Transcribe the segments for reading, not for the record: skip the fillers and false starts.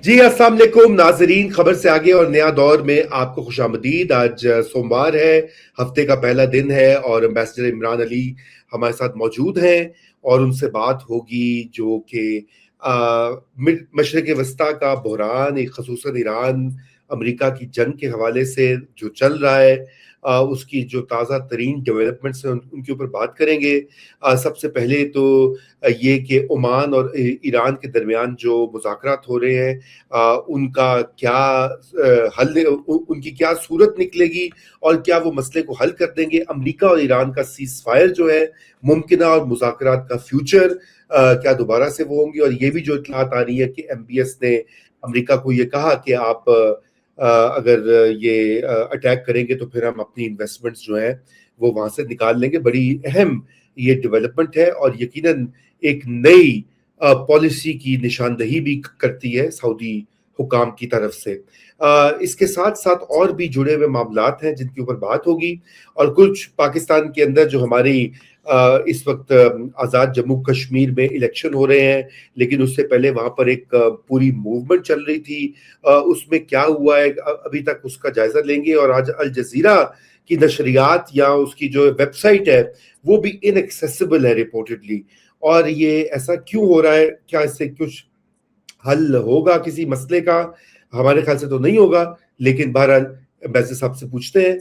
جی السلام علیکم ناظرین، خبر سے آگے اور نیا دور میں آپ کو خوش آمدید۔ آج سوموار ہے، ہفتے کا پہلا دن ہے اور امبیسڈر عمران علی ہمارے ساتھ موجود ہیں اور ان سے بات ہوگی جو کہ مشرق وسطیٰ کا بحران، ایک خصوصاً ایران امریکہ کی جنگ کے حوالے سے جو چل رہا ہے، اس کی جو تازہ ترین ڈیولپمنٹس ہیں ان کے اوپر بات کریں گے۔ سب سے پہلے تو یہ کہ عمان اور ایران کے درمیان جو مذاکرات ہو رہے ہیں، ان کا کیا حل، ان کی کیا صورت نکلے گی اور کیا وہ مسئلے کو حل کر دیں گے۔ امریکہ اور ایران کا سیز فائر جو ہے ممکنہ، اور مذاکرات کا فیوچر کیا دوبارہ سے وہ ہوں گی۔ اور یہ بھی جو اطلاعات آ رہی ہے کہ ایم بی ایس نے امریکہ کو یہ کہا کہ آپ اگر یہ اٹیک کریں گے تو پھر ہم اپنی انویسٹمنٹس جو ہیں وہ وہاں سے نکال لیں گے۔ بڑی اہم یہ ڈیولپمنٹ ہے اور یقیناً ایک نئی پالیسی کی نشاندہی بھی کرتی ہے سعودی حکام کی طرف سے۔ اس کے ساتھ ساتھ اور بھی جڑے ہوئے معاملات ہیں جن کے اوپر بات ہوگی، اور کچھ پاکستان کے اندر جو ہماری اس وقت آزاد جموں کشمیر میں الیکشن ہو رہے ہیں، لیکن اس سے پہلے وہاں پر ایک پوری موومنٹ چل رہی تھی، اس میں کیا ہوا ہے ابھی تک اس کا جائزہ لیں گے۔ اور آج الجزیرہ کی نشریات یا اس کی جو ویب سائٹ ہے وہ بھی ان ایکسیسیبل ہے رپورٹڈلی، اور یہ ایسا کیوں ہو رہا ہے؟ کیا اس سے کچھ حل ہوگا کسی مسئلے کا؟ ہمارے خیال سے تو نہیں ہوگا، لیکن بہرحال ایمبیسڈر صاحب سے پوچھتے ہیں۔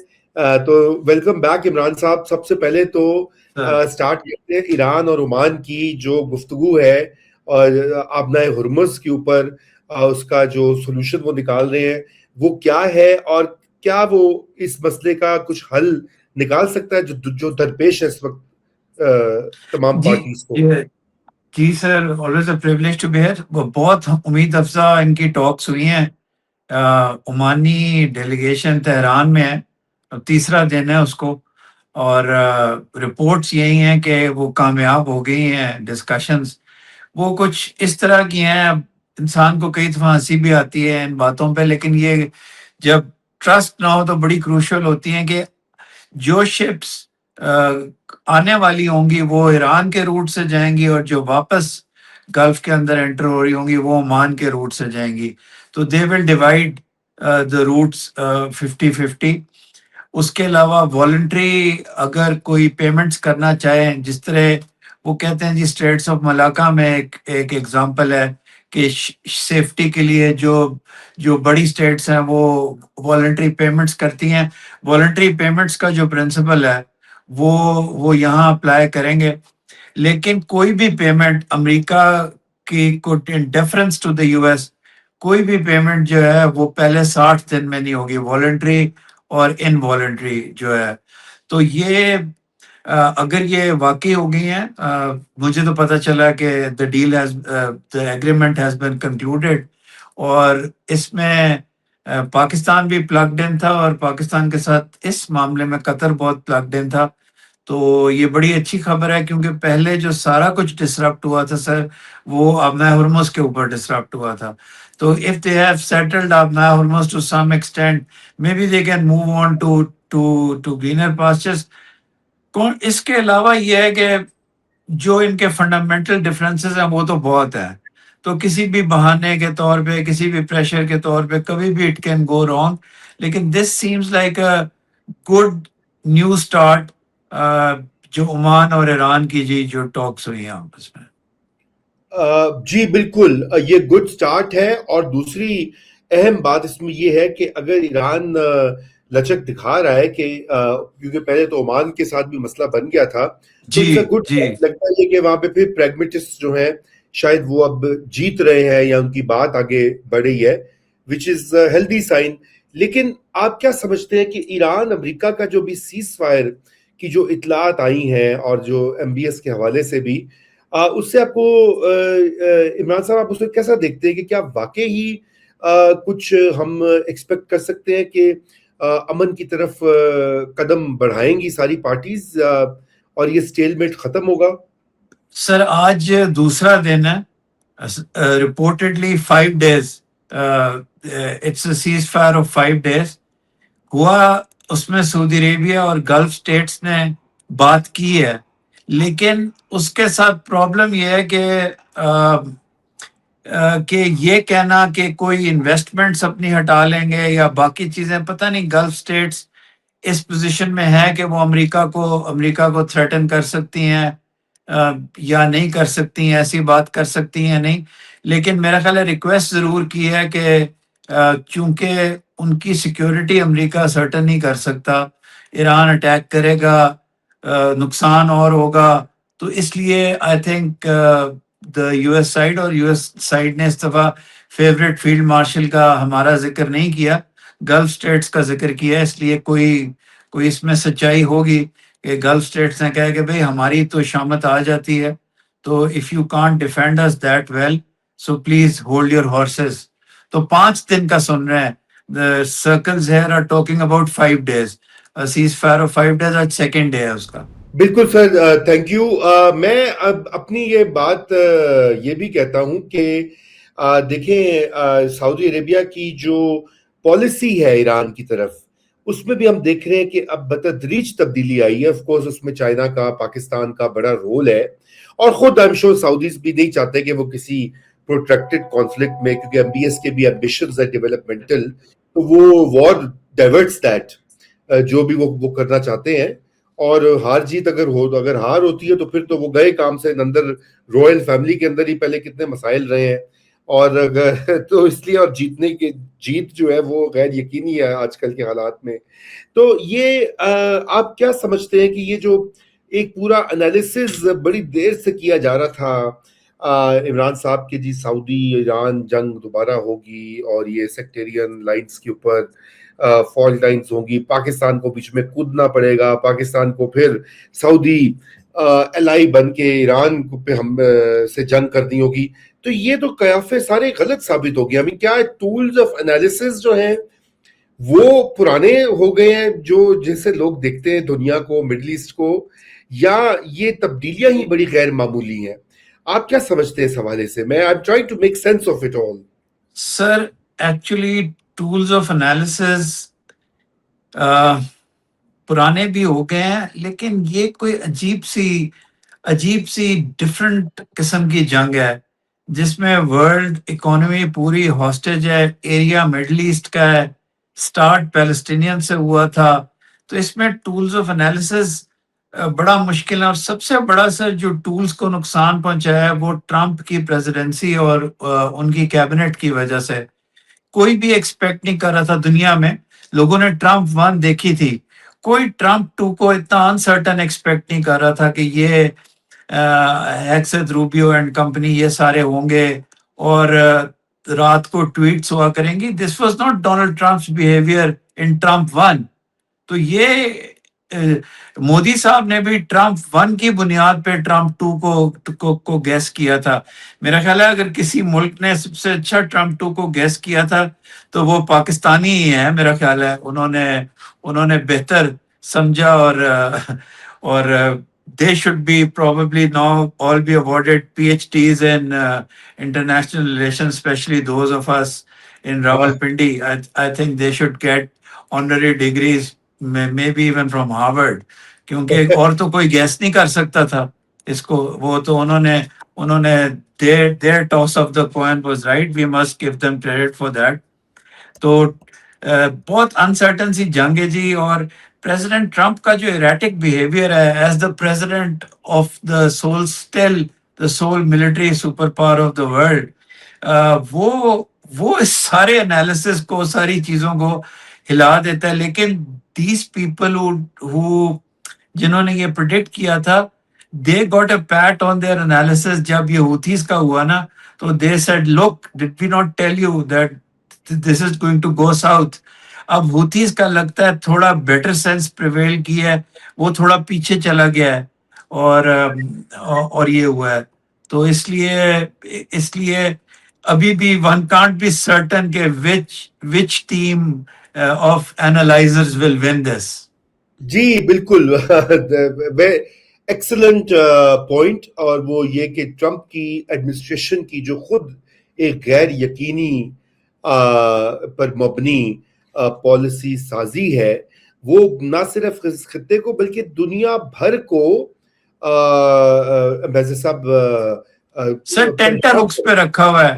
تو ویلکم بیک عمران صاحب۔ سب سے پہلے تو سٹارٹ کرتے ہیں ایران اور عمان کی جو گفتگو ہے اور آبنائے ہرمز کے اوپر اس کا جو سولوشن وہ نکال رہے ہیں وہ کیا ہے، اور کیا وہ اس مسئلے کا کچھ حل نکال سکتا ہے جو درپیش ہے اس وقت تمام پارٹیز کو؟ جی sir, always a privilege to be here. بہت امید افزا ان کی ٹاکس ہوئی ہیں۔ عمانی ڈیلیگیشن تہران میں ہے، تیسرا دن ہے اس کو، اور رپورٹس یہی ہیں کہ وہ کامیاب ہو گئی ہیں ڈسکشنز۔ وہ کچھ اس طرح کی ہیں، اب انسان کو کئی دفعہ ہنسی بھی آتی ہے ان باتوں پہ، لیکن یہ جب ٹرسٹ نہ ہو تو بڑی کروشل ہوتی ہیں کہ جو شپس آنے والی ہوں گی وہ ایران کے روٹ سے جائیں گی، اور جو واپس گلف کے اندر انٹر ہو رہی ہوں گی وہ عمان کے روٹ سے جائیں گی۔ تو دے ول ڈیوائڈ دا روٹس 50-50۔ اس کے علاوہ والنٹری اگر کوئی پیمنٹس کرنا چاہیں، جس طرح وہ کہتے ہیں جی اسٹریٹس آف ملاکا میں ایک ایگزامپل ہے کہ سیفٹی کے لیے جو بڑی اسٹیٹس ہیں وہ والنٹری پیمنٹس کرتی ہیں۔ والنٹری پیمنٹس کا جو پرنسپل ہے وہ یہاں اپلائی کریں گے، لیکن کوئی بھی پیمنٹ امریکہ کی in deference to the U S, کوئی بھی پیمنٹ جو ہے وہ پہلے 60 دن میں نہیں ہوگی، والنٹری اور انوالنٹری جو ہے۔ تو یہ اگر یہ واقعی ہو گئی ہیں، مجھے تو پتہ چلا کہ the agreement has been concluded، اور اس میں پاکستان بھی پلگڈ ان تھا، اور پاکستان کے ساتھ اس معاملے میں قطر بہت پلگڈ ان تھا۔ تو یہ بڑی اچھی خبر ہے، کیونکہ پہلے جو سارا کچھ ڈسرپٹ ہوا تھا سر، وہ آبنائے ہرمز کے اوپر ڈسرپٹ ہوا تھا۔ تو if they have settled آبنائے Hormuz to some extent, maybe they can move on to greener pastures۔ اس کے علاوہ یہ ہے کہ جو ان کے فنڈامنٹل ڈفرینسز ہیں وہ تو بہت ہیں، تو کسی بھی بہانے کے طور پہ، کسی بھی پریشر کے طور پہ کبھی بھی اٹ کین گو رانگ، لیکن this seems like a good new start, جو عمان اور ایران کی جو ٹاکس ہوئی ہیں آپس میں۔ جی بالکل، یہ گڈ سٹارٹ ہے، اور دوسری اہم بات اس میں یہ ہے کہ اگر ایران لچک دکھا رہا ہے کہ کیونکہ پہلے تو عمان کے ساتھ بھی مسئلہ بن گیا تھا، تو اس کا گڈ لگتا ہے کہ وہاں پہ پھر پریگمیٹسٹ جو ہیں شاید وہ اب جیت رہے ہیں یا ان کی بات آگے بڑھ رہی ہے، وچ از ہیلدی سائن۔ لیکن آپ کیا سمجھتے ہیں کہ ایران امریکہ کا جو بھی سیز فائر کی جو اطلاعات آئی ہیں اور جو ایم بی ایس کے حوالے سے بھی، اس سے آپ کو عمران صاحب آپ اس کو کیسا دیکھتے ہیں کہ کیا واقعی ہی کچھ ہم ایکسپیکٹ کر سکتے ہیں کہ امن کی طرف قدم بڑھائیں گی ساری پارٹیز اور یہ سٹیل میٹ ختم ہوگا؟ سر آج دوسرا دن ہے، reportedly 5 days، it's a cease fire of 5 days ہوا۔ اس میں سعودی عربیہ اور گلف اسٹیٹس نے بات کی ہے، لیکن اس کے ساتھ پرابلم یہ ہے کہ کہ یہ کہنا کہ کوئی انویسٹمنٹس اپنی ہٹا لیں گے یا باقی چیزیں، پتہ نہیں گلف سٹیٹس اس پوزیشن میں ہے کہ وہ امریکہ کو تھریٹن کر سکتی ہیں یا نہیں کر سکتی ہیں، ایسی بات کر سکتی ہیں نہیں. لیکن میرا خیال ہے ریکویسٹ ضرور کی ہے کہ چونکہ ان کی سیکیورٹی امریکہ سرٹن نہیں کر سکتا، ایران اٹیک کرے گا، نقصان اور ہوگا، تو اس لیے I think the U S side اور یو ایس سائڈ نے اس دفعہ فیوریٹ فیلڈ مارشل کا ہمارا ذکر نہیں کیا، گلف سٹیٹس کا ذکر کیا. اس لیے کوئی اس میں سچائی ہوگی کہ گلف سٹیٹس نے کہا کہ بھئی ہماری تو شامت آ جاتی ہے، تو if you can't defend us that well so please hold your horses. تو 5 دن کا سن رہے ہیں. The circles here are talking about 5 days. A ceasefire of 5 days, آج سیکنڈ ڈے ہے اس کا. بالکل سر، تھینک یو. میں اب اپنی یہ بات یہ بھی کہتا ہوں کہ دیکھیں سعودی عربیہ کی جو پالیسی ہے ایران کی طرف، اس میں بھی ہم دیکھ رہے ہیں کہ اب بتدریج تبدیلی آئی ہے. آف کورس اس میں چائنا کا، پاکستان کا بڑا رول ہے، اور خود آئی ایم شور سعودیز بھی نہیں چاہتے کہ وہ کسی پروٹریکٹڈ کانفلکٹ میں، کیونکہ MBS کے بھی ایمبیشنز ہے ڈیولپمنٹل، تو وہ وار ڈائیورٹس دیٹ، جو بھی وہ کرنا چاہتے ہیں. اور ہار جیت اگر ہار ہوتی ہے تو پھر تو وہ گئے کام سے. اندر رویل فیملی کے اندر ہی پہلے کتنے مسائل رہے ہیں، اور تو اس لیے، اور جیت جو ہے وہ غیر یقینی ہے آج کل کے حالات میں. تو یہ آپ کیا سمجھتے ہیں کہ یہ جو ایک پورا انالیسز بڑی دیر سے کیا جا رہا تھا عمران صاحب کے، جی سعودی ایران جنگ دوبارہ ہوگی اور یہ سیکٹیرین لائنز کے اوپر فالٹ لائنز ہوں گی، پاکستان کو بیچ میں کودنا پڑے گا، پاکستان کو پھر سعودی الائی بن کے ایران پہ ہم سے جنگ کرنی ہوگی، تو یہ تو قیافے سارے غلط ثابت ہو گئے. ہمیں کیا ٹولز آف انالیسز جو ہیں وہ پرانے ہو گئے ہیں، جو جیسے لوگ دیکھتے ہیں دنیا کو، مڈل ایسٹ کو، یا یہ تبدیلیاں ہی بڑی غیر معمولی ہیں؟ آپ کیا سمجھتے ہیں اس حوالے سے؟ میں I'm trying to make sense of it all. Sir actually tools of analysis پرانے بھی ہو گئے ہیں، لیکن یہ کوئی عجیب سی ڈفرنٹ قسم کی جنگ ہے جس میں ورلڈ اکانومی پوری ہاسٹیج ہے، ایریا مڈل ایسٹ کا ہے، سٹارٹ پیلسٹینین سے ہوا تھا. تو اس میں ٹولز آف انالیسز بڑا مشکل ہے. اور سب سے بڑا سر جو ٹولز کو نقصان پہنچایا ہے وہ ٹرمپ کی پریزیڈنسی اور ان کی کیبنٹ کی وجہ سے. کوئی بھی ایکسپیکٹ نہیں کر رہا تھا دنیا میں. لوگوں نے ٹرمپ 1 دیکھی تھی، کوئی ٹرمپ 2 کو اتنا انسرٹن ایکسپیکٹ نہیں کر رہا تھا کہ یہ ہیکست روبیو اینڈ کمپنی یہ سارے ہوں گے اور رات کو ٹویٹس ہوا کریں گی. This was not Donald Trump's behaviour in Trump 1. تو یہ مودی صاحب نے بھی ٹرمپ 1 کی بنیاد پہ ٹرمپ 2 کو گیس کیا تھا. میرا خیال ہے اگر کسی ملک نے سب سے اچھا ٹرمپ 2 کو گیس کیا تھا تو وہ پاکستانی ہی ہے. میرا خیال ہے انہوں نے بہتر سمجھا، اور they should be probably now all be awarded PhDs in international relations, especially those of us in Rawalpindi. I think they should get honorary degrees, maybe even from Harvard, کیونکہ اور تو کوئی گیس نہیں کر سکتا تھا اس کو. وہ تو انہوں نے their toss of the coin was right. We must give them credit for that. تو بہت انسرٹن سی جنگ ہے جی. اور پریزیڈنٹ ٹرمپ کا جو ایریٹک بیہیویئر ہے as the president of the civil still the civil military super power of the world, وہ اس سارے انالیسس کو، ساری چیزوں کو ہلا دیتا ہے. لیکن دیز پیپل جنہوں نے یہ پریڈکٹ کیا تھا، they got a pat on their analysis. جب یہ ہوتھیز کا ہوا نا تو they said look did we not tell you that this is going to go south. اب ہوتیز کا لگتا ہے تھوڑا بیٹر سینس پریویل کی ہے، وہ تھوڑا پیچھے چلا گیا ہے اور یہ ہوا ہے. تو اس لیے ابھی بھی one can't be certain کہ which team of analyzers will win this. جی بالکل، ایکسلنٹ پوائنٹ. اور وہ یہ کہ ٹرمپ کی ایڈمنسٹریشن کی جو خود ایک غیر یقینی پر مبنی پالیسی سازی ہے، وہ نہ صرف اس خطے کو بلکہ دنیا بھر کو سر ٹینٹر ہکس پہ رکھا ہوا ہے.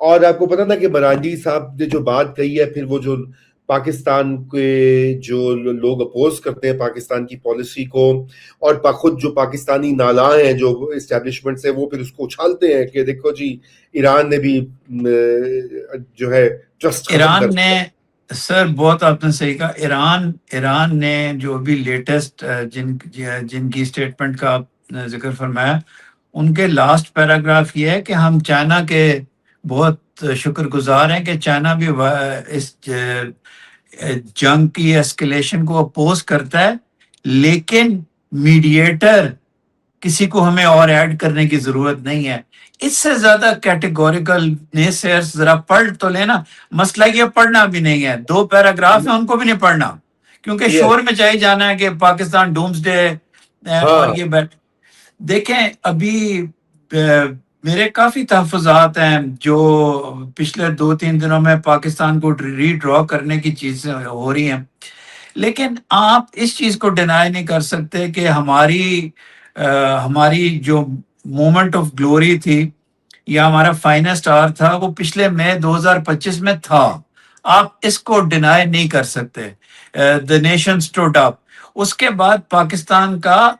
اور آپ کو پتا تھا کہ مرانجی صاحب نے جو بات کہی ہے، پھر وہ جو پاکستان کے جو لوگ اپوز کرتے ہیں پاکستان کی پالیسی کو، اور خود جو پاکستانی نالاں ہیں جو اسٹیبلشمنٹ سے، وہ پھر اس کو اچھالتے ہیں کہ دیکھو جی ایران نے بھی جو ہے ٹرسٹ ختم کر ایران نے، دیا. سر بہت آپ نے صحیح کہا، ایران نے جو بھی لیٹسٹ جن کی اسٹیٹمنٹ کا آپ نے ذکر فرمایا، ان کے لاسٹ پیراگراف یہ ہے کہ ہم چائنا کے بہت شکر گزار ہیں کہ چائنا بھی اس جنگ کی ایسکیلیشن کو اپوز کرتا ہے، لیکن میڈیٹر کسی کو ہمیں اور ایڈ کرنے کی ضرورت نہیں ہے. اس سے زیادہ کیٹیگوریکل نیسیئرز ذرا پڑھ تو لینا. مسئلہ یہ پڑھنا بھی نہیں ہے، 2 پیراگراف ہیں ان کو بھی نہیں پڑھنا، کیونکہ Yes. شور میں چاہیے جانا ہے کہ پاکستان ڈومز ڈے اور ہاں یہ دیکھیں. ابھی میرے کافی تحفظات ہیں جو پچھلے 2-3 دنوں میں پاکستان کو ری ڈرا کرنے کی چیزیں ہو رہی ہیں، لیکن آپ اس چیز کو ڈینائی نہیں کر سکتے کہ ہماری جو مومنٹ آف گلوری تھی یا ہمارا فائنسٹ آر تھا وہ پچھلے مئی 2025 میں تھا. آپ اس کو ڈینائی نہیں کر سکتے. The nation stood up. اس کے بعد پاکستان کا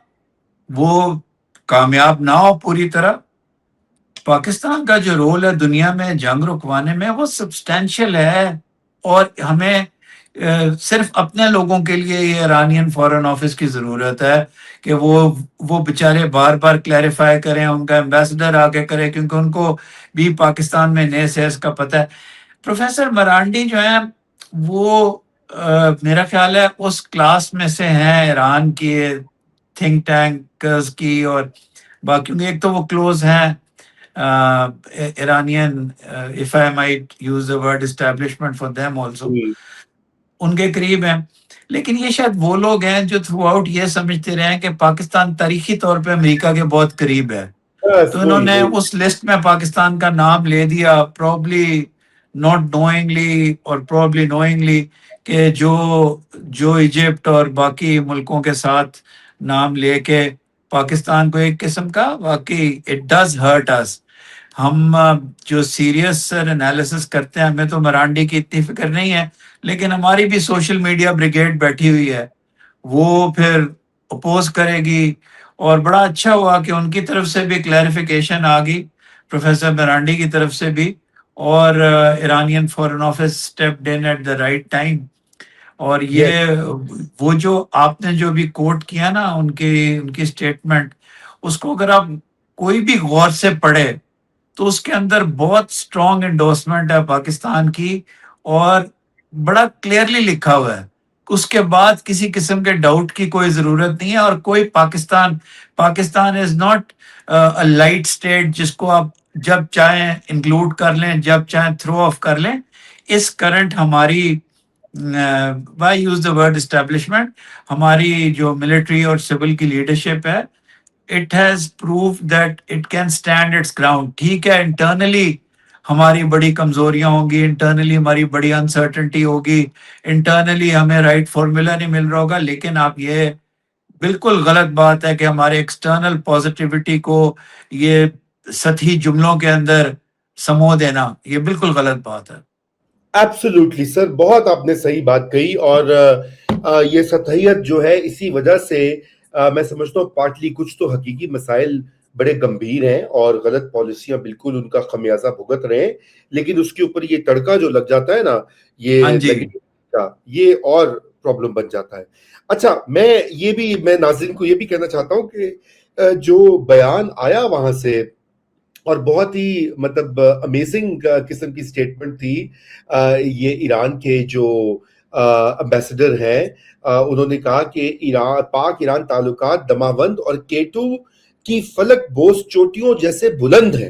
وہ کامیاب نہ ہو پوری طرح، پاکستان کا جو رول ہے دنیا میں جنگ رکوانے میں وہ سبسٹینشیل ہے. اور ہمیں صرف اپنے لوگوں کے لیے یہ ایرانین فارن آفس کی ضرورت ہے کہ وہ بیچارے بار بار کلیریفائی کریں، ان کا ایمبیسڈر آگے کرے، کیونکہ ان کو بھی پاکستان میں نئے سیز کا پتہ ہے. پروفیسر مرانڈی جو ہیں وہ میرا خیال ہے اس کلاس میں سے ہیں ایران کی تھنک ٹینکرز کی، اور باقی ایک تو وہ کلوز ہیں Iranian, if I might use the word establishment for them also، ان کے قریب ہیں. لیکن یہ شاید وہ لوگ ہیں جو تھرو آؤٹ یہ سمجھتے رہے ہیں کہ پاکستان تاریخی طور پہ امریکہ کے بہت قریب ہے، تو انہوں نے اس لسٹ میں پاکستان کا نام لے دیا، پروبلی ناٹ نوئنگلی اور پروبلی نوئنگلی، کہ جو ایجپٹ اور باقی ملکوں کے ساتھ نام لے کے پاکستان کو ایک قسم کا واقعی اٹ ڈز ہرٹ اس. ہم جو سیریس انالیسس کرتے ہیں، ہمیں تو مرانڈی کی اتنی فکر نہیں ہے، لیکن ہماری بھی سوشل میڈیا بریگیڈ بیٹھی ہوئی ہے، وہ پھر اپوز کرے گی. اور بڑا اچھا ہوا کہ ان کی طرف سے بھی کلیریفیکیشن آ گئی، پروفیسر مرانڈی کی طرف سے بھی، اور Iranian foreign office stepped in at the right time. اور یہ وہ جو آپ نے جو بھی کوٹ کیا نا ان کی اسٹیٹمنٹ، اس کو اگر آپ کوئی بھی غور سے پڑھے تو اس کے اندر بہت اسٹرانگ انڈورسمنٹ ہے پاکستان کی، اور بڑا کلیئرلی لکھا ہوا ہے. اس کے بعد کسی قسم کے ڈاؤٹ کی کوئی ضرورت نہیں ہے. اور کوئی Pakistan is not light state جس کو آپ جب چاہیں انکلوڈ کر لیں، جب چاہیں تھرو آف کر لیں. اس کرنٹ ہماری by use the word establishment, ہماری جو ملٹری اور سول کی لیڈرشپ ہے، it has proved that it can stand its ground. ٹھیک ہے، انٹرنلی ہماری بڑی کمزوریاں ہوں گی، انٹرنلی ہماری بڑی انسرٹنٹی ہوگی، انٹرنلی ہمیں رائٹ فارمولا نہیں مل رہا ہوگا، لیکن آپ یہ بالکل غلط بات ہے کہ ہمارے ایکسٹرنل پازیٹیوٹی کو یہ سطحی جملوں کے اندر سمو دینا، یہ بالکل غلط بات ہے. ایبسولوٹلی سر، بہت آپ نے صحیح بات کہی. اور یہ سطحیت جو ہے اسی وجہ سے میں سمجھتا ہوں پارٹلی کچھ تو حقیقی مسائل بڑے گمبھیر ہیں اور غلط پالیسیاں بالکل ان کا خمیازہ بھگت رہے ہیں، لیکن اس کے اوپر یہ تڑکا جو لگ جاتا ہے نا، یہ نیگیٹو کا، یہ اور پرابلم بن جاتا ہے. اچھا، میں ناظرین کو یہ بھی کہنا چاہتا ہوں کہ جو بیان آیا وہاں سے، اور بہت ہی مطلب امیزنگ قسم کی سٹیٹمنٹ تھی. یہ ایران کے جو امبیسڈر ہیں، انہوں نے کہا کہ پاک ایران تعلقات دماوند اور کیٹو کی فلک بوس چوٹیوں جیسے بلند ہیں.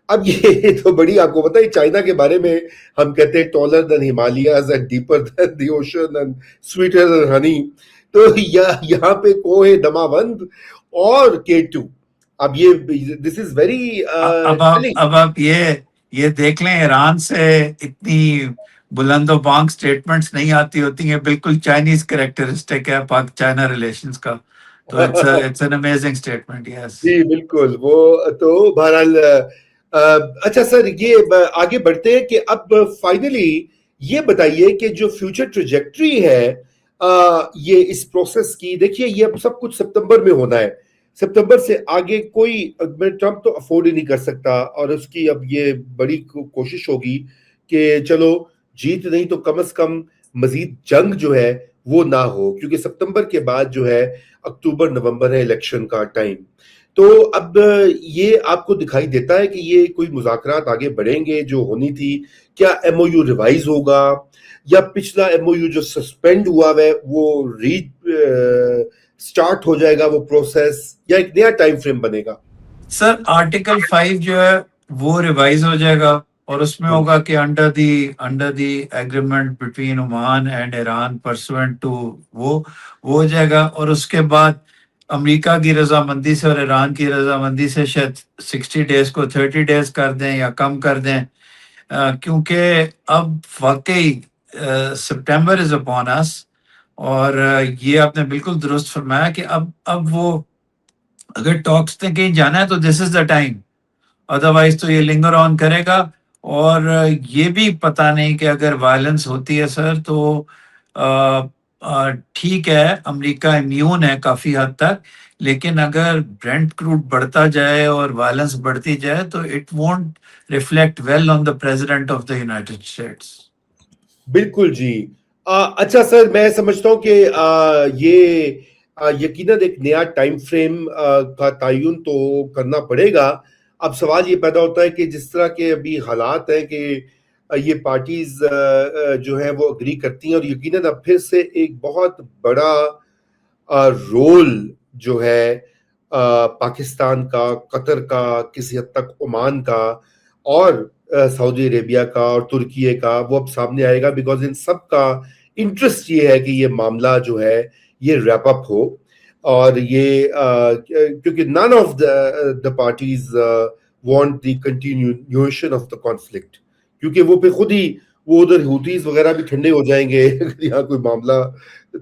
اب یہ تو بڑی، آپ کو پتہ ہے چائنا کے بارے میں ہم کہتے ہیں taller than Himalayas and deeper than the ocean and sweeter than honey. تو یہاں پہ کوہ دماوند اور کیٹو. اب یہ دس از ویری اب آپ یہ دیکھ لیں، ایران سے اتنی بلند و بانگ سٹیٹمنٹس نہیں آتی ہوتی ہیں، بالکل چائنیز کریکٹرسٹک ہے پاک چائنا ریلیشنز کا. تو اٹس این امیزنگ سٹیٹمنٹ. یس جی بالکل. وہ تو بہرحال اچھا سر، یہ آگے بڑھتے ہیں کہ اب فائنلی یہ بتائیے کہ جو فیوچر ٹریجیکٹری ہے یہ اس پروسیس کی، دیکھیے یہ اب سب کچھ ستمبر میں ہونا ہے، ستمبر سے آگے کوئی ٹرمپ تو افورڈ ہی نہیں کر سکتا، اور اس کی اب یہ بڑی کوشش ہوگی کہ چلو جیت نہیں تو کم از کم مزید جنگ جو ہے وہ نہ ہو، کیونکہ ستمبر کے بعد جو ہے اکتوبر نومبر ہے الیکشن کا ٹائم. تو اب یہ آپ کو دکھائی دیتا ہے کہ یہ کوئی مذاکرات آگے بڑھیں گے جو ہونی تھی؟ کیا ایم او یو ریوائز ہوگا، یا پچھلا ایم او یو جو سسپینڈ ہوا ہے وہ ری سٹارٹ ہو جائے گا وہ پروسیس، یا ایک نیا ٹائم فریم بنے گا؟ سر آرٹیکل 5 جو ہے وہ ریوائز ہو جائے گا، اور اس میں ہوگا کہ under the agreement between Oman and Iran pursuant to وہ ہو جائے گا، اور اس کے بعد امریکہ کی رضامندی سے اور ایران کی رضامندی سے شاید 60 ڈیز کو 30 ڈیز کر دیں یا کم کر دیں، کیونکہ اب واقعی سپٹمبر از اپون اس، اور یہ آپ نے بالکل درست فرمایا کہ اب وہ اگر ٹاکس نے کہیں جانا ہے تو دس از دا ٹائم، ادروائز تو یہ لنگر آن کرے گا. اور یہ بھی پتہ نہیں کہ اگر وائلنس ہوتی ہے سر تو ٹھیک ہے امریکہ امیون ہے کافی حد تک، لیکن اگر برینٹ کروڈ بڑھتا جائے اور وائلنس بڑھتی جائے تو it won't reflect well on the president of the United States. بالکل جی. اچھا سر، میں سمجھتا ہوں کہ یہ یقیناً ایک نیا ٹائم فریم کا تعین تو کرنا پڑے گا. اب سوال یہ پیدا ہوتا ہے کہ جس طرح کے ابھی حالات ہیں کہ یہ پارٹیز جو ہیں وہ اگری کرتی ہیں، اور یقیناً اب پھر سے ایک بہت بڑا رول جو ہے پاکستان کا، قطر کا، کسی حد تک عمان کا، اور سعودی عربیہ کا اور ترکیے کا، وہ اب سامنے آئے گا، بیکاز ان سب کا انٹرسٹ یہ ہے کہ یہ معاملہ جو ہے یہ ریپ اپ ہو. اور یہ کیونکہ none of the parties want the continuation of the conflict، کیونکہ وہ پھر خود ہی وہ ادھر ہوتیز وغیرہ بھی ٹھنڈے ہو جائیں گے اگر یہاں کوئی معاملہ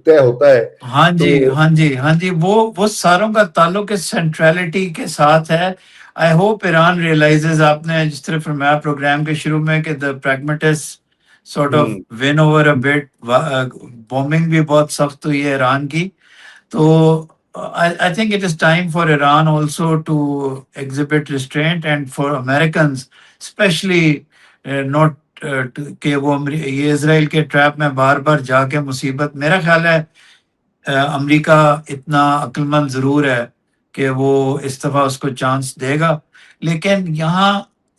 طے ہوتا ہے. ہاں جی وہ ساروں کا تعلق اس سینٹرلٹی کے ساتھ ہے. آئی ہوپ ایران ریئلائزز، آپ نے جس طرح فرمایا پروگرام کے شروع میں کہ the pragmatists sort of won over a bit, bombing بھی بہت سخت ہوئی ہے ایران کی، تو I think it is time for Iran also to exhibit restraint, and for Americans especially not کہ وہ یہ اسرائیل کے ٹریپ میں بار بار جا کے مصیبت. میرا خیال ہے امریکہ اتنا عقل مند ضرور ہے کہ وہ اس دفعہ اس کو چانس دے گا، لیکن یہاں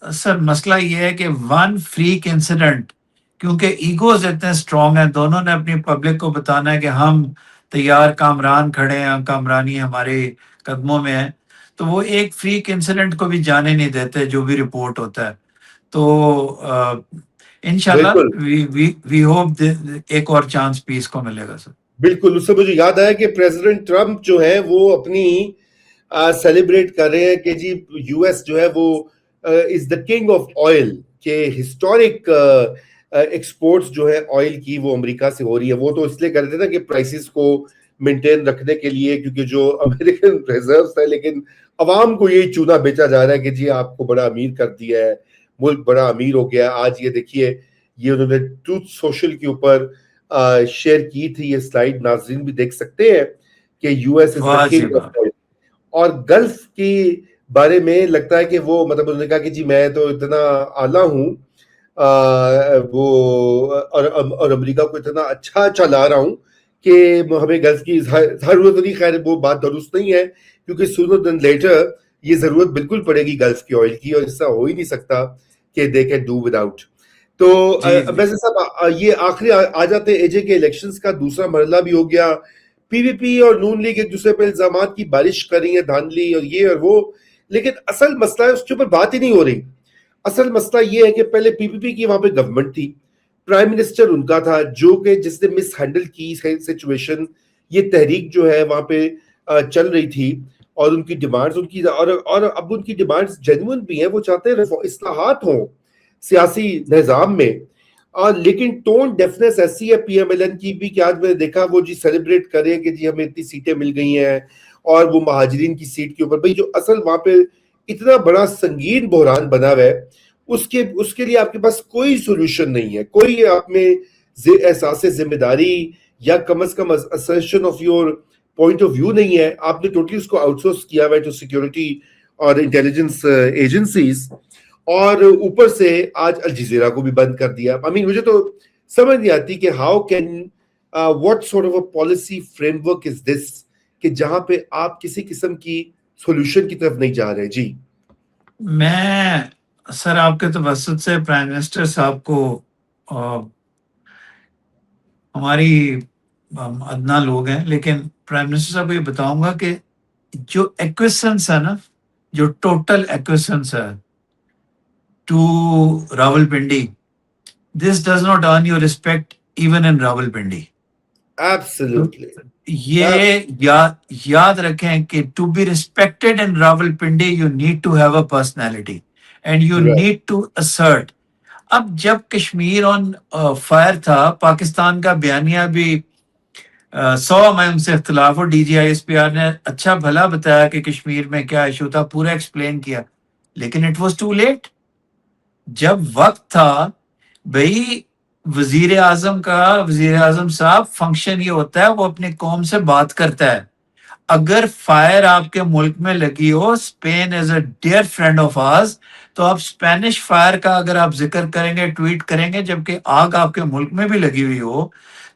سر مسئلہ یہ ہے کہ ون فریک انسیڈنٹ، کیونکہ ایگوز اتنے اسٹرانگ ہیں، دونوں نے اپنی پبلک کو بتانا ہے کہ ہم تیار کامران کھڑے ہیں، کامرانی ہمارے قدموں میں ہے، تو وہ ایک فریک انسیڈنٹ کو بھی جانے نہیں دیتے جو بھی رپورٹ ہوتا ہے. تو انشاءاللہ وی ہوپ ایک اور چانس پیس کو ملے گا سر. بالکل. اس سے مجھے یاد آیا کہ پریزیڈنٹ ٹرمپ جو ہے وہ اپنی سیلیبریٹ کر رہے ہیں کہ جی یو ایس جو ہے وہ از دا کنگ آف آئل، کہ ہسٹورک ایکسپورٹس جو ہے آئل کی وہ امریکہ سے ہو رہی ہے. وہ تو اس لیے کر رہے تھے نا کہ پرائسز کو مینٹین رکھنے کے لیے، کیونکہ جو امریکن ریزروز ہے، لیکن عوام کو یہی چونا بیچا جا رہا ہے کہ جی آپ کو بڑا امیر کر دیا ہے، ملک بڑا امیر ہو گیا. آج یہ دیکھیے، یہ انہوں نے ٹروتھ سوشل کے اوپر شیئر کی تھی یہ سلائیڈ، ناظرین بھی دیکھ سکتے ہیں کہ U S is the king of oil. اور گلف کی بارے میں لگتا ہے کہ وہ مطلب انہوں نے کہا کہ جی میں تو اتنا اعلیٰ ہوں وہ اور امریکہ کو اتنا اچھا چلا رہا ہوں کہ ہمیں گلف کی ضرورت نہیں. خیر وہ بات درست نہیں ہے، کیونکہ sooner than later یہ ضرورت بالکل پڑے گی گلف کی آئل کی، اور ایسا ہو ہی نہیں سکتا کہ they can do without. تو ویسے صاحب یہ آخری آ جاتے اے جے کے الیکشنز کا دوسرا مرحلہ بھی ہو گیا. پی وی پی اور نون لیگ ایک دوسرے پہ الزامات کی بارش کر رہی ہیں، دھاندلی اور یہ اور وہ، لیکن اصل مسئلہ ہے اس کے اوپر بات ہی نہیں ہو رہی. اصل مسئلہ یہ ہے کہ پہلے پی پی پی کی وہاں پہ گورنمنٹ تھی، پرائم منسٹر ان کا تھا جو کہ جس نے مس ہینڈل کی سچویشن. یہ تحریک جو ہے وہاں پہ چل رہی تھی، اور ان کی ڈیمانڈز ان کی اور اب ان کی ڈیمانڈز جینوئن بھی ہیں، وہ چاہتے ہیں اصلاحات ہوں سیاسی نظام میں. لیکن ٹون ڈیفنس ایسی ہے پی ایم ایل این کی بھی کہ آج میں نے دیکھا وہ جی سیلیبریٹ کرے کہ جی ہمیں اتنی سیٹیں مل گئی ہیں، اور وہ مہاجرین کی سیٹ کے اوپر بھئی جو اصل وہاں پہ اتنا بڑا سنگین بحران بنا ہوا ہے، اس کے لیے آپ کے پاس کوئی سولوشن نہیں ہے، کوئی آپ میں احساس ذمہ داری یا کم از کم assertion of your point of view نہیں ہے. آپ نے ٹوٹلی اس کو آؤٹ سورس کیا ہوا ہے ٹو سیکورٹی اور انٹیلیجنس ایجنسیز، اور اوپر سے آج الجزیرہ کو بھی بند کر دیا. مجھے تو سمجھ نہیں آتی کہ how can what sort of a policy framework is this کہ جہاں پہ آپ کسی قسم کی سولوشن کی طرف نہیں جا رہے. جی میں سر آپ کے توسط سے پرائم منسٹر صاحب کو ہماری ادنا لوگ ہیں، لیکن پرائم منسٹر صاحب کو یہ بتاؤں گا کہ جو ایکویسنس ہے نا، جو ٹوٹل ایکویسنس ہے to Rawalpindi, this does not earn your respect even in Rawalpindi. Absolutely. یہ یاد رکھیں کہ to be respected in Rawalpindi you need to have a personality and you need to assert. اب جب کشمیر آن فائر تھا، پاکستان کا بیانیہ بھی 100 میں ان سے اختلاف، اور D G I S P R نے اچھا بھلا بتایا کہ کشمیر میں کیا ایشو تھا، پورا ایکسپلین کیا، لیکن اٹ واز ٹو لیٹ. جب وقت تھا بھئی، وزیر اعظم صاحب فنکشن یہ ہوتا ہے وہ اپنی قوم سے بات کرتا ہے. اگر فائر آپ کے ملک میں لگی ہو، Spain is a dear friend of ours, تو آپ اسپینش فائر کا اگر آپ ذکر کریں گے، ٹویٹ کریں گے، جبکہ آگ آپ کے ملک میں بھی لگی ہوئی ہو،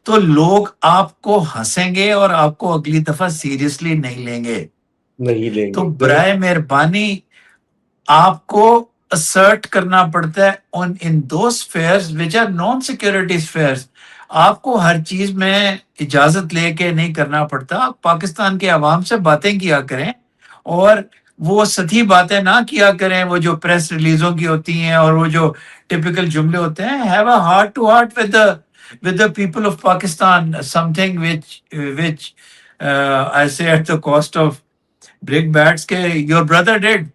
تو لوگ آپ کو ہنسیں گے اور آپ کو اگلی دفعہ سیریسلی نہیں لیں گے. نہیں لیں تو گے. برائے مہربانی آپ کو assert کرنا پڑتا ہے on in those spheres which are non-security spheres. آپ کو ہر چیز میں اجازت لے کے نہیں کرنا پڑتا. آپ پاکستان کے عوام سے باتیں کیا کریں، اور وہ سطحی باتیں نہ کیا کریں، وہ جو پریس ریلیزوں کی ہوتی ہیں اور وہ جو ٹپیکل جملے ہوتے ہیں. have a heart to heart with the people of Pakistan, something which I say at the cost of brick bats کہ your brother did.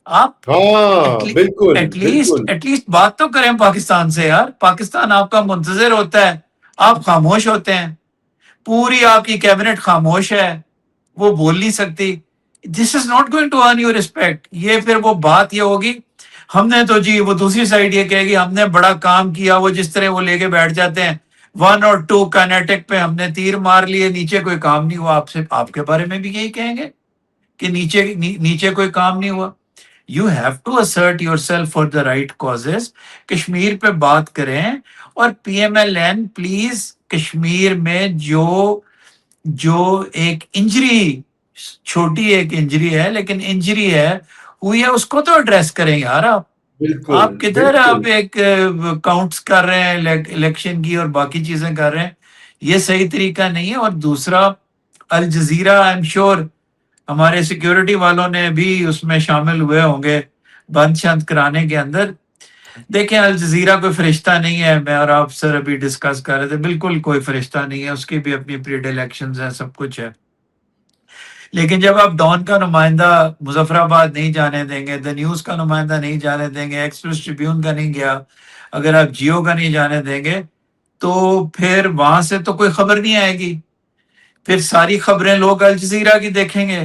آپ ہاں بالکل ایٹ بالکل. لیسٹ بات تو کریں پاکستان سے یار. پاکستان آپ کا منتظر ہوتا ہے، آپ خاموش ہوتے ہیں. پوری آپ کی کیبنٹ خاموش ہے، وہ بول نہیں سکتی. This is not going to earn your respect. یہ پھر وہ بات یہ ہوگی، ہم نے تو جی، وہ دوسری سائڈ یہ کہے گی ہم نے بڑا کام کیا. وہ جس طرح وہ لے کے بیٹھ جاتے ہیں 1 اور 2 کائنیٹک پہ، ہم نے تیر مار لیے، نیچے کوئی کام نہیں ہوا. آپ کے بارے میں بھی یہی کہیں گے کہ نیچے کوئی کام نہیں ہوا. You have to assert yourself for the right causes. Kashmir پہ بات کریں، اور P M L N please Kashmir میں جو ایک انجری، چھوٹی ایک انجری ہے لیکن انجری ہے ہوئی ہے، اس کو تو ایڈریس کریں یار. آپ بالکل کدھر بالکل. آپ ایک کاؤنٹس کر رہے ہیں الیکشن کی اور باقی چیزیں کر رہے ہیں، یہ صحیح طریقہ نہیں ہے. اور دوسرا، الجزیرہ آئی ایم شیور ہمارے سیکیورٹی والوں نے بھی اس میں شامل ہوئے ہوں گے بند شند کرانے کے اندر. دیکھیں، الجزیرہ کوئی فرشتہ نہیں ہے. میں اور آپ سر ابھی ڈسکس کر رہے تھے، بالکل کوئی فرشتہ نہیں ہے. اس کی بھی اپنی پری الیکشنز ہیں، سب کچھ ہے. لیکن جب آپ ڈان کا نمائندہ مظفر آباد نہیں جانے دیں گے، دا نیوز کا نمائندہ نہیں جانے دیں گے، ایکسپریس ٹریبیون کا نہیں گیا، اگر آپ جیو کا نہیں جانے دیں گے، تو پھر وہاں سے تو کوئی خبر نہیں آئے گی. پھر ساری خبریں لوگ الجزیرہ کی دیکھیں گے.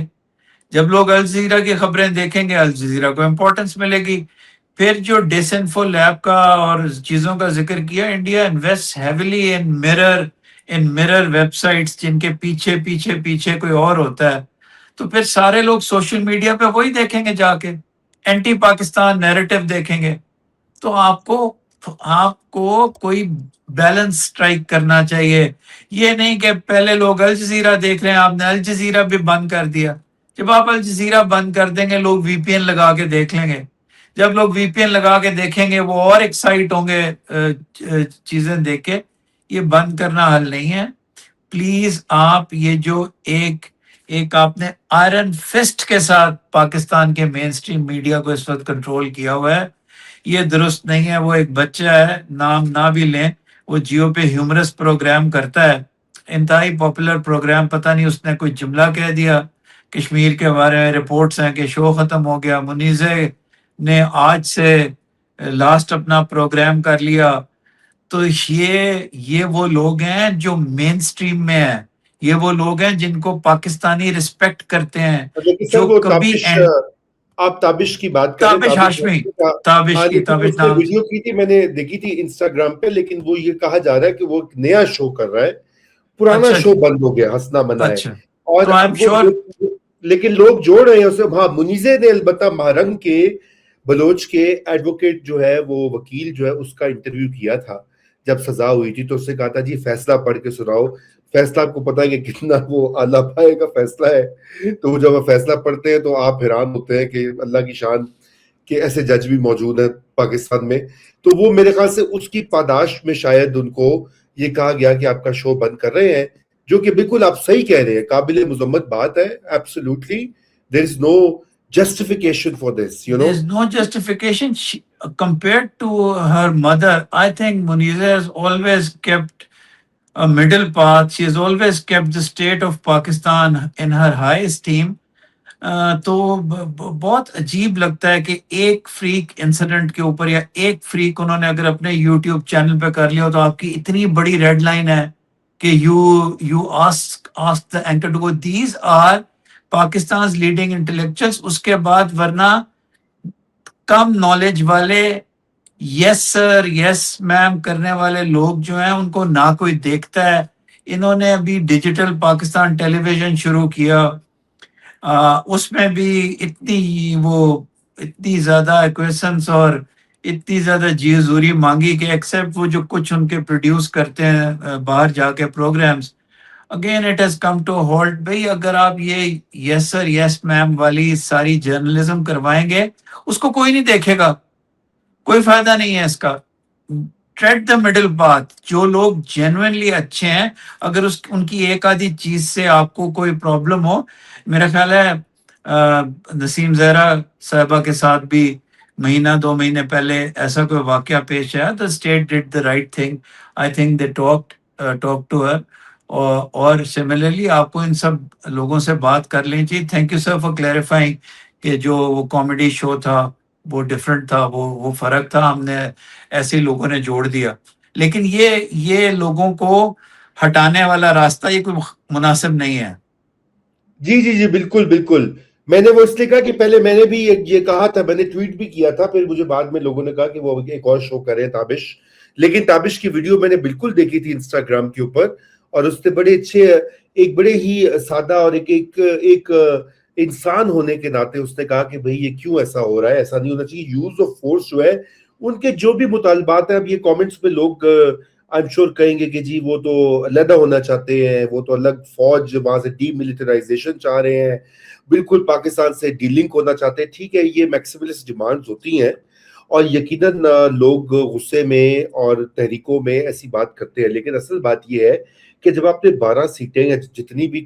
جب لوگ الجزیرہ کی خبریں دیکھیں گے، الجزیرہ کو امپورٹنس ملے گی. پھر جو ڈس انفو لیب کا اور چیزوں کا ذکر کیا، India invest heavily in mirror web sites جن کے پیچھے کوئی اور ہوتا ہے. تو پھر سارے لوگ سوشل میڈیا پہ وہی دیکھیں گے، جا کے اینٹی پاکستان نیریٹو دیکھیں گے. تو آپ کو کوئی بیلنس سٹرائک کرنا چاہیے. یہ نہیں کہ پہلے لوگ الجزیرہ دیکھ رہے ہیں، آپ نے الجزیرہ بھی بند کر دیا. جب آپ الجزیرہ بند کر دیں گے، لوگ وی پی این لگا کے دیکھ لیں گے. جب لوگ وی پی این لگا کے دیکھیں گے، وہ اور ایکسائٹ ہوں گے چیزیں دیکھ کے. یہ بند کرنا حل نہیں ہے. پلیز آپ یہ جو ایک آپ نے آئرن فسٹ کے ساتھ پاکستان کے مین سٹریم میڈیا کو اس وقت کنٹرول کیا ہوا ہے، یہ درست نہیں ہے. وہ ایک بچہ ہے، نام نہ بھی لیں، وہ جیو پہ ہیومرس پروگرام کرتا ہے، انتہائی پاپولر پروگرام. پتہ نہیں اس نے کوئی جملہ کہہ دیا کشمیر کے بارے میں، رپورٹس ہیں کہ شو ختم ہو گیا. منیزے نے آج سے لاسٹ اپنا پروگرام کر لیا. تو یہ وہ لوگ ہیں جو مین سٹریم میں ہیں، یہ وہ لوگ ہیں جن کو پاکستانی رسپیکٹ کرتے ہیں، لیکن سر جو وہ کبھی تابش آپ تابش کی بات کریں. تابش ہاشمی، تابش کی، تابش اس نے نام. ویڈیو کی تھی، میں نے دیکھی تھی انسٹاگرام پہ، لیکن وہ یہ کہا جا رہا ہے کہ وہ ایک نیا شو کر رہا ہے، پرانا اچھا شو جی، بند ہو گیا، ہنسنا منا ہے. اچھا. اور تو آئی ایم اب وہ شیور لیکن لوگ جوڑ رہے ہیں اسے. ہاں، منیزے نے البتہ مہرنگ کے بلوچ کے ایڈوکیٹ جو ہے، وہ وکیل جو ہے، اس کا انٹرویو کیا تھا جب سزا ہوئی تھی، تو اس سے کہا تھا جی فیصلہ پڑھ کے سناؤ. فیصلہ آپ کو پتا ہے کہ کتنا وہ اعلیٰ پائے کا فیصلہ ہے. تو وہ جب وہ فیصلہ پڑھتے ہیں تو آپ حیران ہوتے ہیں کہ اللہ کی شان کہ ایسے جج بھی موجود ہیں پاکستان میں. تو وہ میرے خیال سے اس کی پاداش میں شاید ان کو یہ کہا گیا کہ آپ کا شو بند کر رہے ہیں، جو کہ بالکل آپ صحیح کہہ رہے ہیں، قابل مذمت بات ہے. Absolutely there is no justification for this, you know. there's no justification. Compared to her mother, I think Muniza has always kept a middle path. She has always kept the state of Pakistan in her high esteem. تو بہت عجیب لگتا ہے کہ ایک freak incident کے اوپر یا ایک فریک انہوں نے اگر اپنے یوٹیوب چینل پہ کر لیا ہو تو آپ کی اتنی بڑی ریڈ لائن ہے کہ you ask the anchor to go. These are Pakistan leading intellectuals. اس کے بعد ورنہ کم نالج والے یس سر یس میم کرنے والے لوگ جو ہیں ان کو نہ کوئی دیکھتا ہے. انہوں نے ابھی ڈیجیٹل پاکستان ٹیلی ویژن شروع کیا، اس میں بھی اتنی زیادہ ایکویشنس اور اتنی زیادہ جی حضوری مانگی کہ ایکسیپٹ وہ جو کچھ ان کے پروڈیوس کرتے ہیں باہر جا کے programmes, again it has come to halt. بھائی اگر آپ یہ یس سر یس میم والی ساری جرنلزم کروائیں گے اس کو کوئی نہیں دیکھے گا، کوئی فائدہ نہیں ہے اس کا. Tread the middle path. جو لوگ جینوئنلی اچھے ہیں، اگر ان کی ایک آدھی چیز سے آپ کو کوئی پرابلم ہو، میرا خیال ہے نسیم زہرا صاحبہ کے ساتھ بھی مہینہ 2 مہینے پہلے ایسا کوئی واقعہ پیش آیا. The state did the right thing. I think they talk to her. اور سملرلی آپ کو ان سب لوگوں سے بات کر لینی چاہیے. Thank you sir for clarifying کہ جو وہ کامیڈی شو تھا وہ ڈفرینٹ تھا، وہ فرق تھا، ہم نے ایسے لوگوں نے جوڑ دیا. لیکن یہ لوگوں کو ہٹانے والا راستہ یہ کوئی مناسب نہیں ہے. جی جی جی بالکل بالکل. میں نے وہ اس لیے کہا کہ پہلے میں نے بھی یہ کہا تھا، میں نے ٹویٹ بھی کیا تھا، پھر مجھے بعد میں لوگوں نے کہا کہ وہ ایک اور شو کرے تابش. لیکن تابش کی ویڈیو میں نے بالکل دیکھی تھی انسٹاگرام کے اوپر، اور اس نے بڑے اچھے، ایک بڑے ہی سادہ اور ایک انسان ہونے کے ناطے اس نے کہا کہ بھئی یہ کیوں ایسا ہو رہا ہے، ایسا نہیں ہونا چاہیے. یوز آف فورس جو ہے، ان کے جو بھی مطالبات ہیں، اب یہ کامنٹس پہ لوگ آئی ایم شور کہیں گے کہ جی وہ تو علیحدہ ہونا چاہتے ہیں، وہ تو الگ فوج وہاں سے ڈی ملٹرائزیشن چاہ رہے ہیں، بالکل پاکستان سے ڈی لنک ہونا چاہتے ہیں. ٹھیک ہے، یہ میکسیملسٹ ڈیمانڈز ہوتی ہیں اور یقیناً لوگ غصے میں اور تحریکوں میں ایسی بات کرتے ہیں. لیکن اصل بات یہ ہے کہ جب آپ نے 12 سیٹیں یا جتنی بھی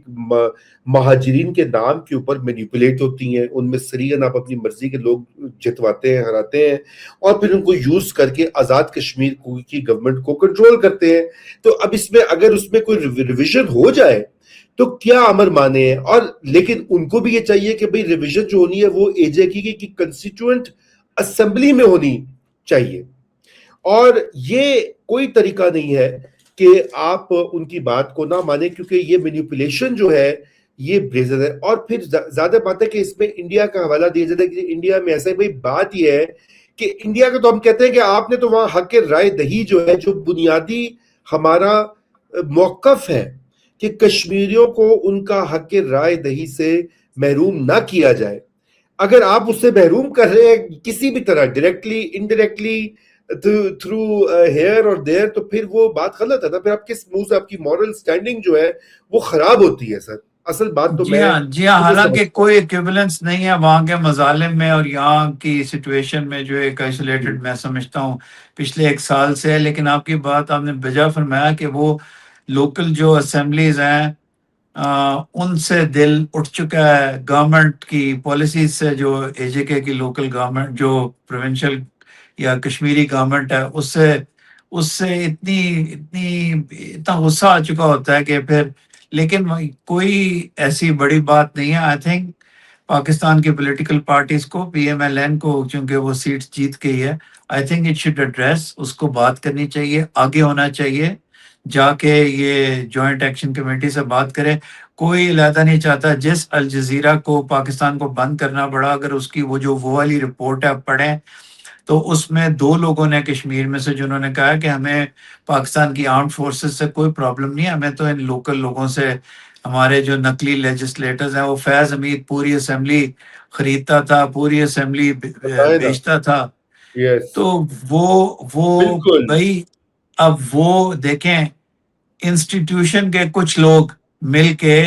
مہاجرین کے نام کے اوپر مینیپولیٹ ہوتی ہیں، ان میں سرین آپ اپنی مرضی کے لوگ جتواتے ہیں، ہراتے ہیں، اور پھر ان کو یوز کر کے آزاد کشمیر کی گورنمنٹ کو کنٹرول کرتے ہیں. تو اب اس میں اگر اس میں کوئی ریویژن ہو جائے تو کیا امر مانے ہیں. اور لیکن ان کو بھی یہ چاہیے کہ بھئی ریویژن جو ہونی ہے وہ اے جے کی کنسٹیٹوئنٹ اسمبلی میں ہونی چاہیے. اور یہ کوئی طریقہ نہیں ہے کہ آپ ان کی بات کو نہ مانیں، کیونکہ یہ مینیپولیشن جو ہے یہ بریزن ہے. اور پھر زیادہ بات ہے کہ اس میں انڈیا کا حوالہ دیا جاتا ہے کہ انڈیا میں ایسا ہے. بھئی بات یہ ہے کہ انڈیا کا تو ہم کہتے ہیں کہ آپ نے تو وہاں حق رائے دہی جو ہے، جو بنیادی ہمارا موقف ہے کہ کشمیریوں کو ان کا حق رائے دہی سے محروم نہ کیا جائے، اگر آپ اس سے محروم کر رہے ہیں کسی بھی طرح، ڈائریکٹلی انڈائریکٹلی، تھرو ہیئر اور دیر، تو پھر وہ بات غلط ہے نا. پھر آپ کس منہ سے، آپ کی مورل سٹینڈنگ جو ہے وہ خراب ہوتی ہے سر. اصل بات تو جی میں ہاں، حالانکہ کوئی ایکویولنس نہیں ہے وہاں کے مظالم میں اور یہاں کی سچویشن میں، جو ایک آئسولیٹڈ میں سمجھتا ہوں پچھلے 1 سال سے ہے. لیکن آپ کی بات آپ نے بجا فرمایا کہ وہ لوکل جو اسمبلیز ہیں ان سے دل اٹھ چکا ہے گورنمنٹ کی پالیسیز سے. جو اے جے کے کی لوکل گورنمنٹ، جو پروونشل یا کشمیری گورنمنٹ ہے، اس سے اتنا غصہ آ چکا ہوتا ہے کہ پھر، لیکن کوئی ایسی بڑی بات نہیں ہے. آئی تھنک پاکستان کی پولیٹیکل پارٹیز کو، پی ایم ایل این کو، چونکہ وہ سیٹس جیت گئی ہے، I think it should address, اس کو بات کرنی چاہیے، آگے ہونا چاہیے. جا کے یہ جوائنٹ ایکشن کمیٹی سے بات کرے. کوئی علیحدہ نہیں چاہتا. جس الجزیرہ کو پاکستان کو بند کرنا پڑا, اگر اس کی وہ والی رپورٹ ہے آپ پڑھیں, تو اس میں 2 لوگوں نے کشمیر میں سے جنہوں نے کہا کہ ہمیں پاکستان کی آرمڈ فورسز سے کوئی پرابلم نہیں ہے, ہمیں تو ان لوکل لوگوں سے, ہمارے جو نقلی لیجسلیٹرز ہیں, وہ فیض حمید پوری اسمبلی خریدتا تھا, پوری اسمبلی بتائیں نا. بیچتا تھا. یس, تو وہ بالکل. بھائی, اب وہ دیکھیں انسٹیٹیوشن کے کچھ لوگ مل کے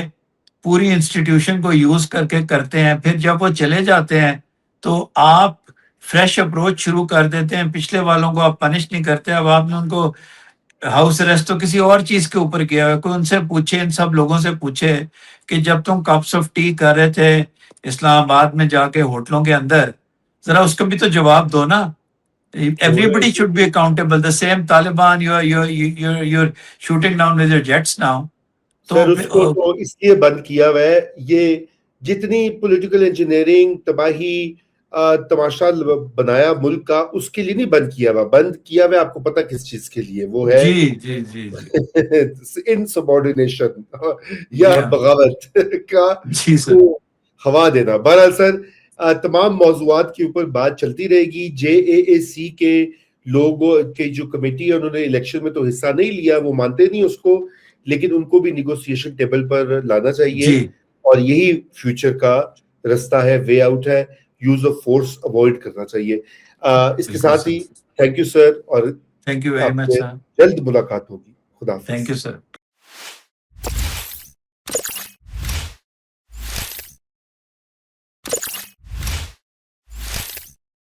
پوری انسٹیٹیوشن کو یوز کر کے کرتے ہیں, پھر جب وہ چلے جاتے ہیں تو آپ فریش اپروچ شروع کر دیتے ہیں. پچھلے والوں کو آپ پنش نہیں کرتے. اب آپ نے ان کو ہاؤس اریسٹ تو کسی اور چیز کے اوپر کیا ہے. کوئی ان سے پوچھے, ان سب لوگوں سے پوچھے کہ جب تم کپس آف ٹی کر رہے تھے اسلام آباد میں جا کے ہوٹلوں کے اندر, ذرا اس کا بھی تو جواب دو نا. Everybody should be accountable. The same Taliban you're shooting down with your jets now. سر اس کو تو تو اس لیے بند کیا ہوا ہے. یہ جتنی پولیٹیکل انجینئرنگ تباہی تماشا بنایا ملک کا, اس کے لیے نہیں بند کیا ہوا. بند کیا ہوا آپ کو پتا کس چیز کے لیے, وہ ہے جی جی جی جی انسبارڈینیشن یا بغاوت کا جی سر. کو ہوا دینا. بہرحال سر تمام موضوعات کے اوپر بات چلتی رہے گی. JAAC کے لوگوں کی جو کمیٹی ہے, انہوں نے الیکشن میں تو حصہ نہیں لیا, وہ مانتے نہیں اس کو, لیکن ان کو بھی نیگوسیشن ٹیبل پر لانا چاہیے. جی اور یہی فیوچر کا رستہ ہے, وے آؤٹ ہے. یوز آف فورس اوائڈ کرنا چاہیے. اس کے ساتھ ہی تھینک یو سر, اور تھینک یو ویری آپ مچ سے سر. جلد ملاقات ہوگی. خدا حافظ. Thank you sir.